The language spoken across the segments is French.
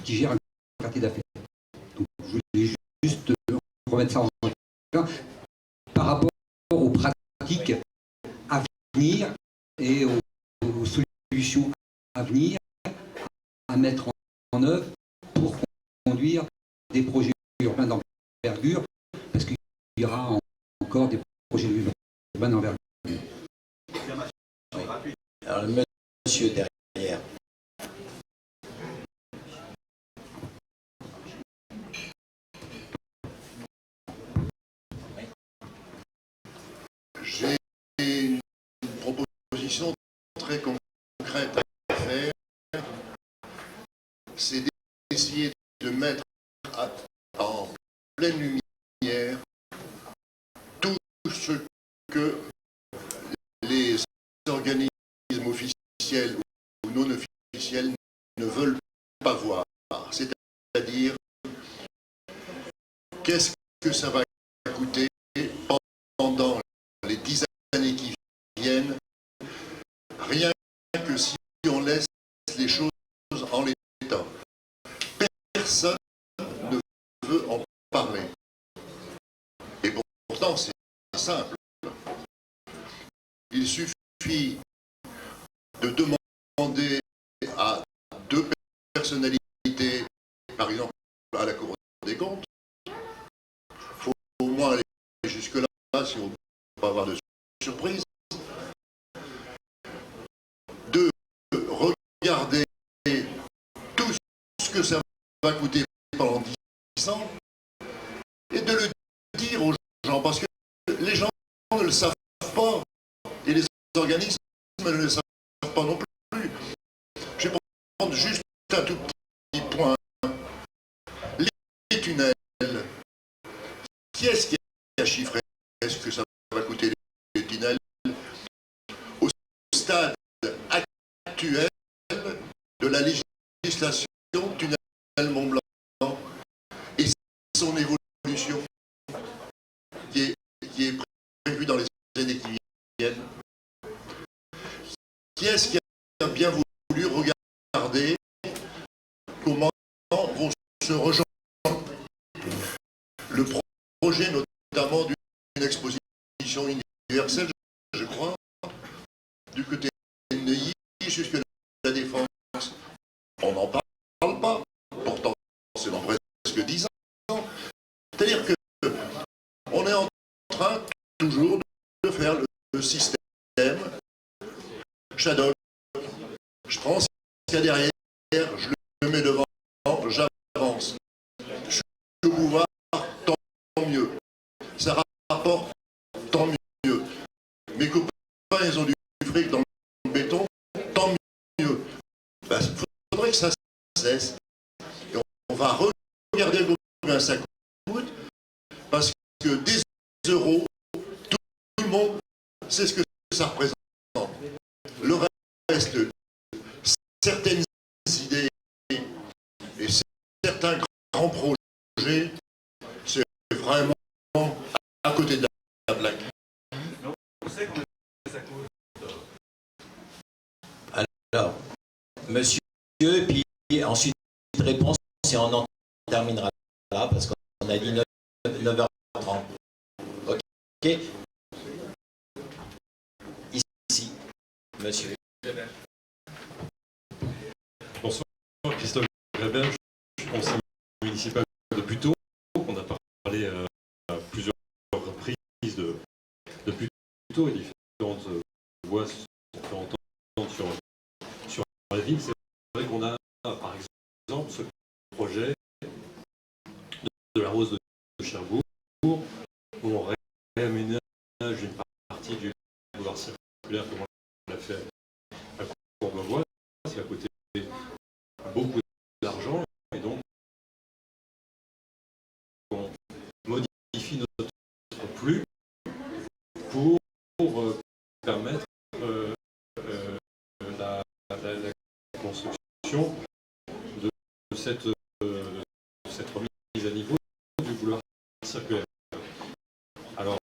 qui gère un quartier d'affaires. Donc je voulais juste remettre ça en clair par rapport aux pratiques à venir et aux solutions à venir à mettre en œuvre pour conduire des projets urbains d'envergure, parce qu'il y aura encore des projets urbains d'envergure. Alors le monsieur derrière. J'ai une proposition très concrète à faire, c'est d'essayer de mettre en pleine lumière tout ce que les organismes officiels ou non officiels ne veulent pas voir. C'est-à-dire, qu'est-ce que ça va coûter pendant les 10 années qui viennent, rien que si on laisse les choses en l'état. Personne ne veut en parler. Et pourtant, c'est simple. Il suffit de demander à deux personnalités, par exemple à la Cour des comptes, il faut au moins aller jusque-là si on ne veut pas avoir de surprise, de regarder tout ce que ça va coûter pendant 10 ans et de le dire aux gens, parce que les gens ne le savent pas et les organismes ne le savent pas non plus. Je vais prendre juste un tout petit point. Les tunnels, qui est-ce qui a chiffré est-ce que ça va coûter les tunnels au stade actuel de la législation tunnel Mont-Blanc et son évolution qui est prévue dans les années qui viennent? Qui est-ce qui a bien voulu regarder comment vont se rejoindre le projet notamment d'une exposition universelle, je crois, du côté de Neuilly jusque la Défense? On n'en parle pas, pourtant c'est dans presque 10 ans. C'est-à-dire que on est en train toujours de faire le système Shadow. Je prends ce qu'il y a derrière, je le mets devant, j'avance. Je suis au boulevard, tant mieux. Ça rapporte, tant mieux. Mes copains, ils ont du fric dans le béton, tant mieux. Ben, il faudrait que ça cesse. Et on va regarder combien ça coûte, parce que des euros, tout le monde sait ce que ça représente. Le reste, certaines idées et certains grands projets, c'est vraiment à côté de la plaque. Alors, monsieur, puis ensuite réponse et on en terminera là parce qu'on a dit 9h30. Ok. Ici, monsieur. Bonsoir, Christophe Grébert, conseiller municipal de Puteaux. On a parlé à plusieurs reprises de Puteaux et différentes voix se sont fait entendre sur la ville. C'est vrai qu'on a, par exemple, ce projet de la Rose de Cherbourg, où on réaménage une partie du boulevard circulaire comme on l'a fait à Courbevoie, c'est à côté beaucoup d'argent, et donc on modifie notre flux pour permettre la construction de cette remise à niveau du boulevard circulaire. Alors,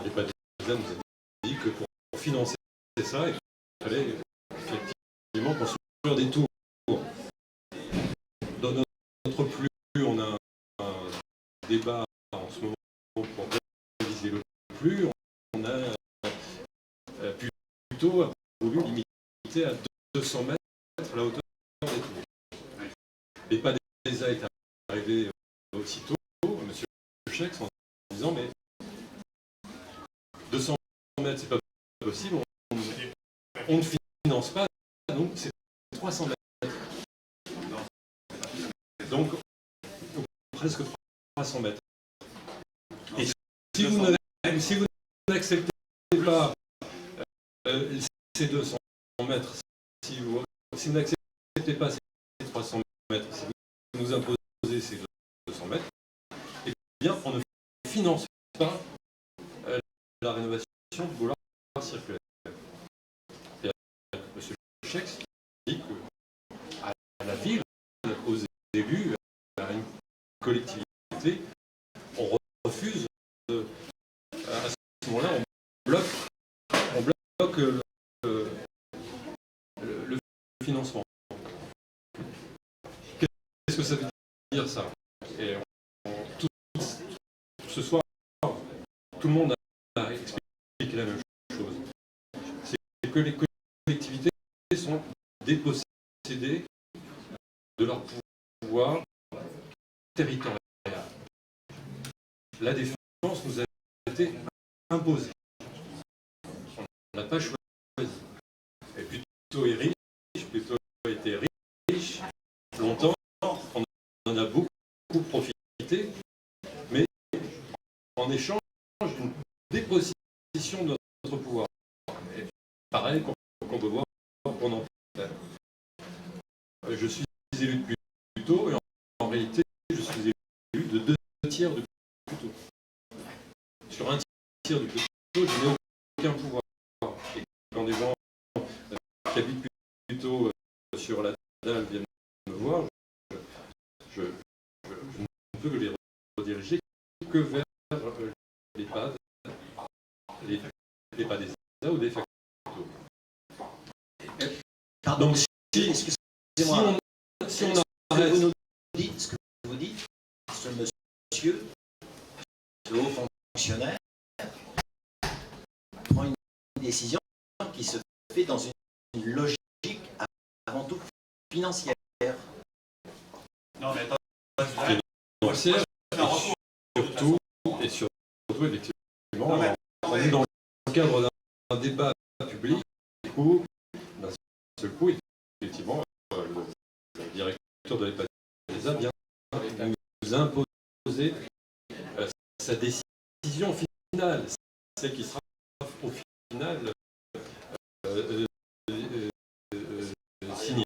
les partisans nous ont dit que pour financer ça, il fallait effectivement construire des tours. Dans notre notre flux, on a un débat en ce moment pour réviser le flux. On a plutôt voulu limiter à 200 mètres la hauteur des tours. L'EPA d'ESA est arrivé aussitôt, M. Chex, en disant mais 200 mètres, c'est pas possible, on ne finance pas, donc c'est 300 mètres. Donc, presque 300 mètres. Et si vous n'acceptez pas ces 200 mètres, si vous n'acceptez pas ces 300 mètres, si vous nous imposez ces 200 mètres, eh bien, on ne finance pas la rénovation du boulevard circulaire. Et M. Chex dit qu'à la ville, aux élus, à une collectivité, on refuse à ce moment-là, on bloque le financement. Qu'est-ce que ça veut dire ça? Et ce soir, tout le monde a expliqué la même chose. C'est que les collectivités sont dépossédées de leur pouvoir territorial. La défense nous a été imposée. On n'a pas choisi. Et plutôt été riche, longtemps, on en a beaucoup profité, mais en échange d'une dépossession de notre pouvoir. Et pareil qu'on peut voir pour Nanterre. Je suis élu depuis Puteaux, et en réalité, je suis élu de 2 tiers de Puteaux. Sur 1 tiers du Puteaux, je n'ai aucun pouvoir. Et quand des gens qui habitent Puteaux sur la dalle viennent me voir, je ne peux que les rediriger que vers l'EHPAD, l'EHPAD d'ESA ou des facteurs. Pardon, Donc, excusez-moi. Si on arrête, Ce que vous dites, ce monsieur, ce haut fonctionnaire, prend une décision qui se fait dans une logique avant tout financière. Non, mais financière, et surtout, effectivement, on est dans le cadre d'un débat public où, d'un seul coup, effectivement, le directeur de l'EHPAD d'ESA vient nous imposer sa décision finale, celle qui sera au final signée.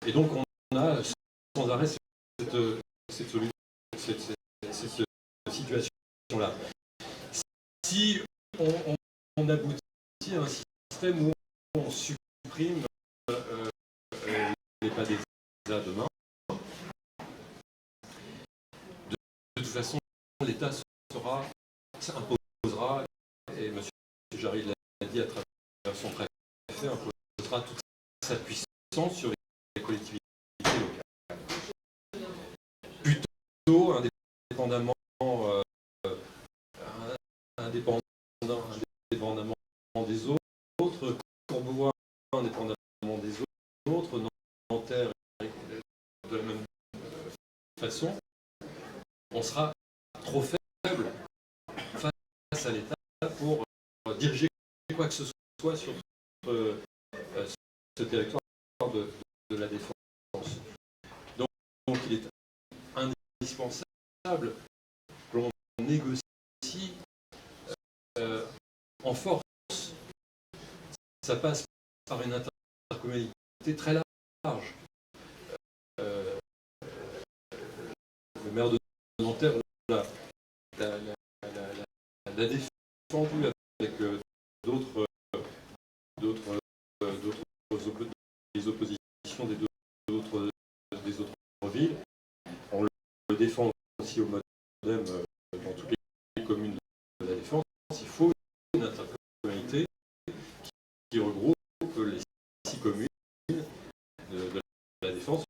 Et donc on a sans arrêt cette situation-là. Si on aboutit à un système où on supprime l'EHPAD d'ESA demain, de toute façon, l'État imposera, et M. Jarry l'a dit à travers son préfet, imposera toute sa puissance sur les collectivités locales. Plutôt indépendamment des autres, Courbevoie indépendamment des autres, Nanterre de la même façon, on sera trop faible face à l'État pour diriger quoi que ce soit sur ce territoire de la défense. Donc il est indispensable que l'on négocie en force. Ça passe par une intercommunalité très large. Le maire de Nanterre l'a défendu avec d'autres oppositions des autres villes. On le défend aussi au MODEM dans toutes les communes de la Défense. Il faut une intercommunalité qui regroupe les 6 communes de la Défense.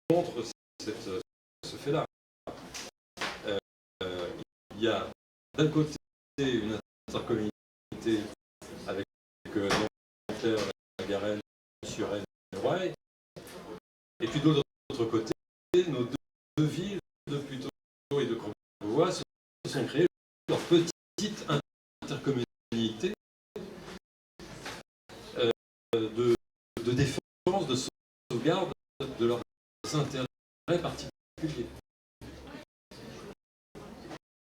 contre ce fait-là. Il y a d'un côté une intercommunalité avec Nanterre, la Garenne, Suresnes et Noailles, et puis de l'autre côté, nos deux villes de Puteaux et de Courbevoie se sont créées leur petite intercommunalité de défense, de sauvegarde de leurs intérêts particuliers.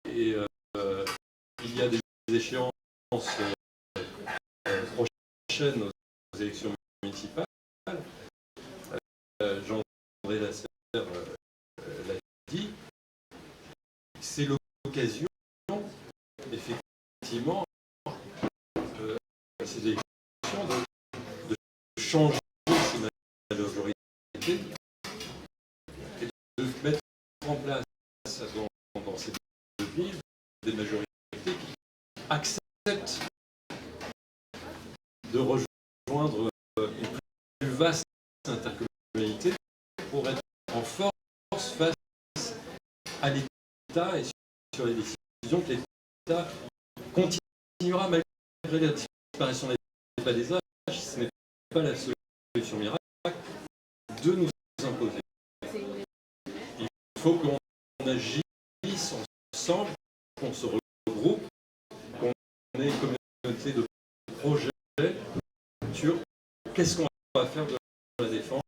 Et il y a des échéances prochaines aux élections municipales. Jean-André Lasserre l'a dit. C'est l'occasion, effectivement, ces élections de changer ces majorités et de mettre en place dans ces deux villes des majorités qui acceptent de rejoindre une plus vaste intercommunalité pour être en force face à l'État et sur les décisions que l'État continuera, malgré la disparition des paysages, ce n'est pas la solution miracle, de nous imposer. Il faut qu'on agisse ensemble, qu'on se regroupe, qu'on ait une communauté de projets sur qu'est-ce qu'on va faire de la défense,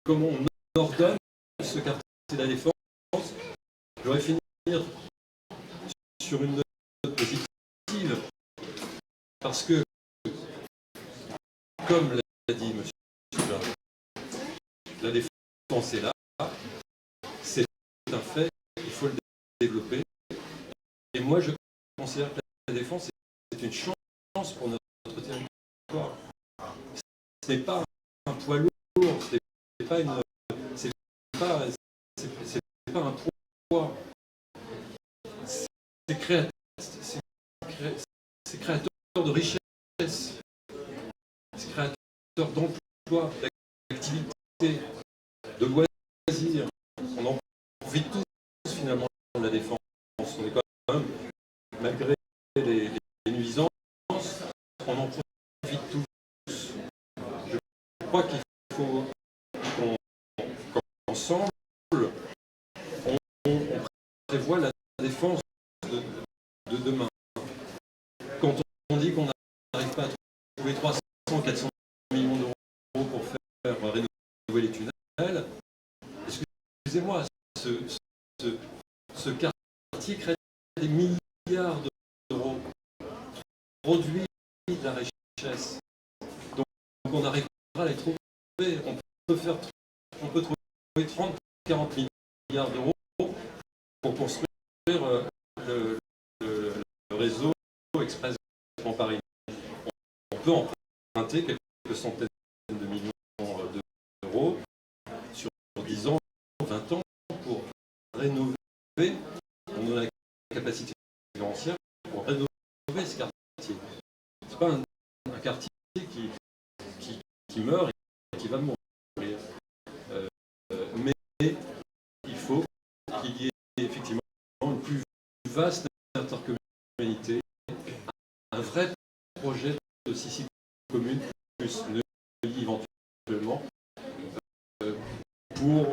comment on ordonne ce quartier de la défense. Je voudrais finir sur une note positive, parce que, comme l'a dit M. Sylvain, la défense est là, c'est un fait, il faut le développer. Et moi, je considère que la défense est une chance pour notre territoire. Ce n'est pas un poids lourd, c'est pas un poids. C'est créateur de richesse, c'est créateur d'emploi, d'activité, de loisirs. On en profite tous finalement de la défense. On est quand même, malgré les nuisances, on en profite tous. Je crois qu'il faut qu'ensemble, on prévoit la défense de demain. Quand on dit qu'on n'arrive pas à trouver 300, 400 millions d'euros pour faire rénover les tunnels, excusez-moi, ce quartier crée des milliards d'euros, produit de la richesse. Donc on arrivera à les trouver. On peut trouver 30, 40 milliards d'euros pour construire le réseau express en Paris. On peut emprunter quelques centaines de millions d'euros sur 10 ans, 20 ans pour rénover. On a la capacité financière pour rénover ce quartier. Ce n'est pas un quartier qui meurt et qui va mourir. Mais il faut qu'il y ait effectivement une plus vaste intercommunalité, un vrai projet de 6 communes, plus Neuilly éventuellement, pour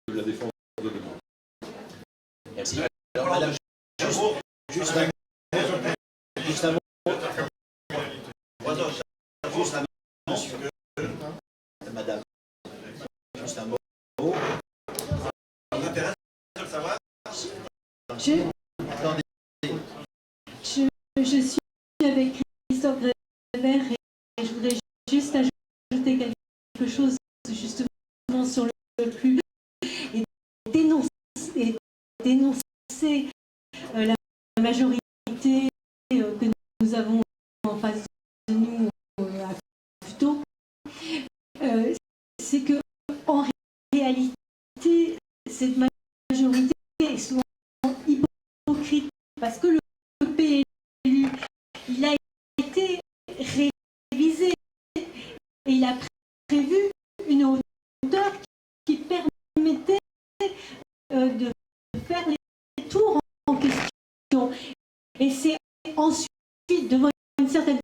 la défense de demain. Merci. Alors, madame, juste un mot. Madame, juste un mot. Je suis avec Christophe Grébert et je voudrais juste ajouter quelque chose justement sur le plus et dénoncer la majorité que nous avons en face de nous à Puteaux. C'est que en réalité cette majorité est souvent hypocrite parce que le PLU il a été révisé et il a prévu une hauteur qui permettait de faire les tours en question. Et c'est ensuite, devant une certaine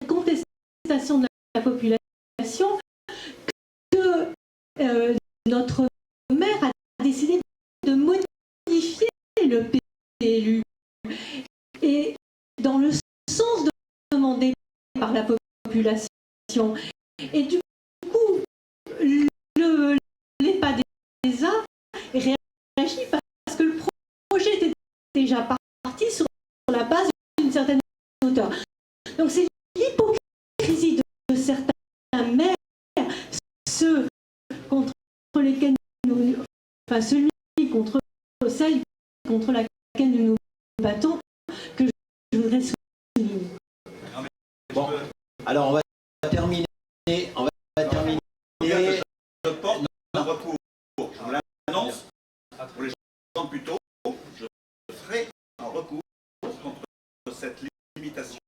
contestation de la population, que notre maire a décidé de modifier le PLU. Et dans le sens demandé par la population. Et du coup, l'EPADESA réagit parce que le projet était déjà parti sur la base d'une certaine hauteur. Donc c'est l'hypocrisie de certains maires, ceux contre lesquels celui contre celle contre laquelle nous nous battons, que je voudrais souligner. Bon, alors on va terminer. Je porte un recours. Je vous l'annonce. Pour les gens plus tôt, je ferai un recours contre cette limitation